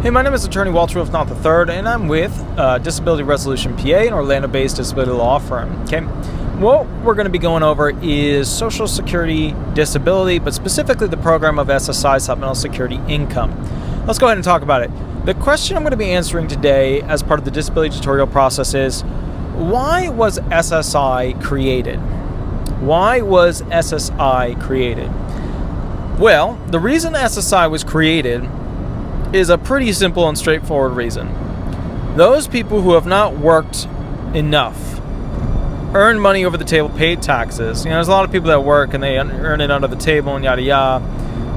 Hey, my name is attorney Walter Rudolph Hnot III, and I'm with Disability Resolution PA, an Orlando-based disability law firm. Okay, what we're going to be going over is Social Security disability, but specifically the program of SSI, supplemental security income. Let's go ahead and talk about it. The question I'm going to be answering today as part of the disability tutorial process is, why was SSI created? Why was SSI created? Well, the reason SSI was created is a pretty simple and straightforward reason. Those people who have not worked enough, earned money over the table, paid taxes. You know, there's a lot of people that work and they earn it under the table and yada yada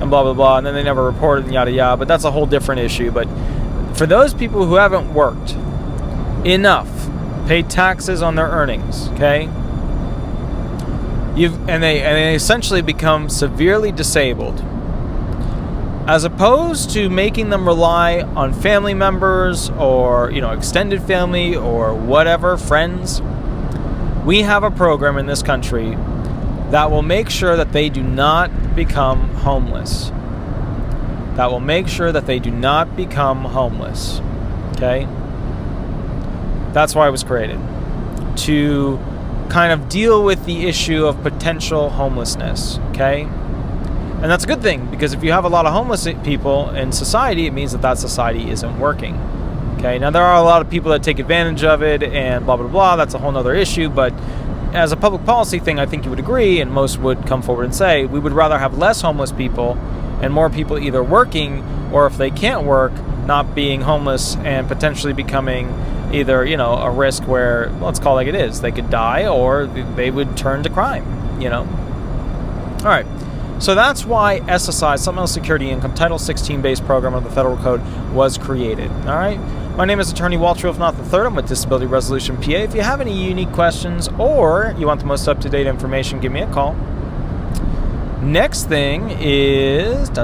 and blah blah blah, and then they never report it and yada yada, but that's a whole different issue. But for those people who haven't worked enough, paid taxes on their earnings, okay? And they essentially become severely disabled. As opposed to making them rely on family members or, extended family or whatever, friends, we have a program in this country that will make sure that they do not become homeless. That will make sure that they do not become homeless. Okay? That's why it was created. To kind of deal with the issue of potential homelessness. Okay? And that's a good thing, because if you have a lot of homeless people in society, it means that that society isn't working. Okay, now there are a lot of people that take advantage of it and blah, blah, blah. That's a whole other issue. But as a public policy thing, I think you would agree, and most would come forward and say, we would rather have less homeless people and more people either working, or if they can't work, not being homeless and potentially becoming either, a risk where, let's call it like it is, they could die or they would turn to crime, All right. So that's why SSI, Supplemental Security Income, Title 16 based program of the Federal Code was created. All right. My name is attorney Walter Rudolph Hnot III. I'm with Disability Resolution PA. If you have any unique questions or you want the most up-to-date information, give me a call. Next thing is If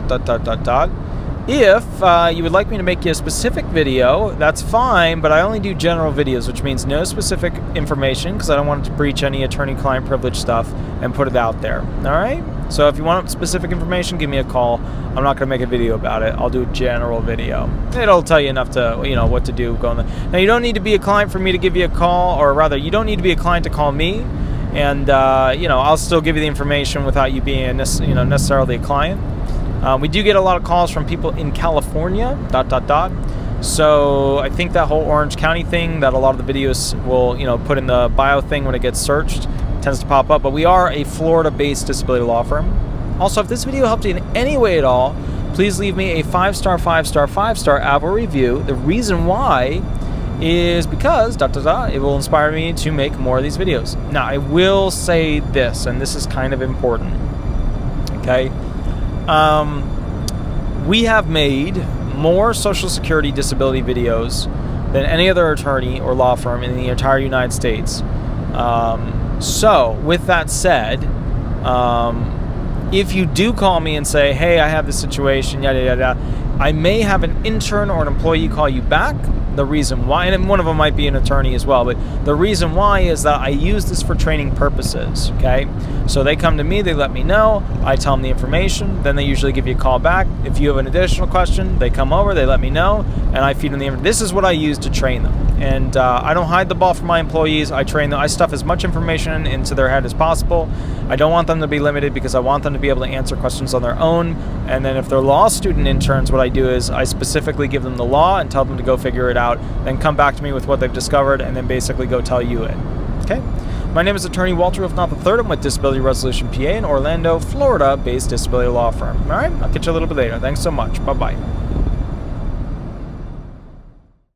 you would like me to make you a specific video, that's fine, but I only do general videos, which means no specific information, because I don't want to breach any attorney-client privilege stuff and put it out there. All right? So if you want specific information, give me a call. I'm not going to make a video about it. I'll do a general video. It'll tell you enough to, what to do. Now, you don't need to be a client for me to give you a call, or rather, you don't need to be a client to call me. And, I'll still give you the information without you being, necessarily a client. We do get a lot of calls from people in California, So I think that whole Orange County thing that a lot of the videos will, put in the bio thing when it gets searched tends to pop up. But we are a Florida-based disability law firm. Also, if this video helped you in any way at all, please leave me a 5-star Apple review. The reason why is because, it will inspire me to make more of these videos. Now, I will say this, and this is kind of important, okay? We have made more Social Security disability videos than any other attorney or law firm in the entire United States. So, with that said, if you do call me and say, hey, I have this situation, yada, yada, yada, I may have an intern or an employee call you back. The reason why, and one of them might be an attorney as well, but the reason why is that I use this for training purposes, okay? So they come to me, they let me know, I tell them the information, then they usually give you a call back. If you have an additional question, they come over, they let me know, and I feed them the information. This is what I use to train them. And I don't hide the ball from my employees. I train them. I stuff as much information into their head as possible. I don't want them to be limited, because I want them to be able to answer questions on their own. And then if they're law student interns, what I do is I specifically give them the law and tell them to go figure it out, then come back to me with what they've discovered, and then basically go tell you it. Okay? My name is attorney Walter Rudolph Hnot III. I'm with Disability Resolution PA, an Orlando, Florida-based disability law firm. All right? I'll catch you a little bit later. Thanks so much. Bye-bye.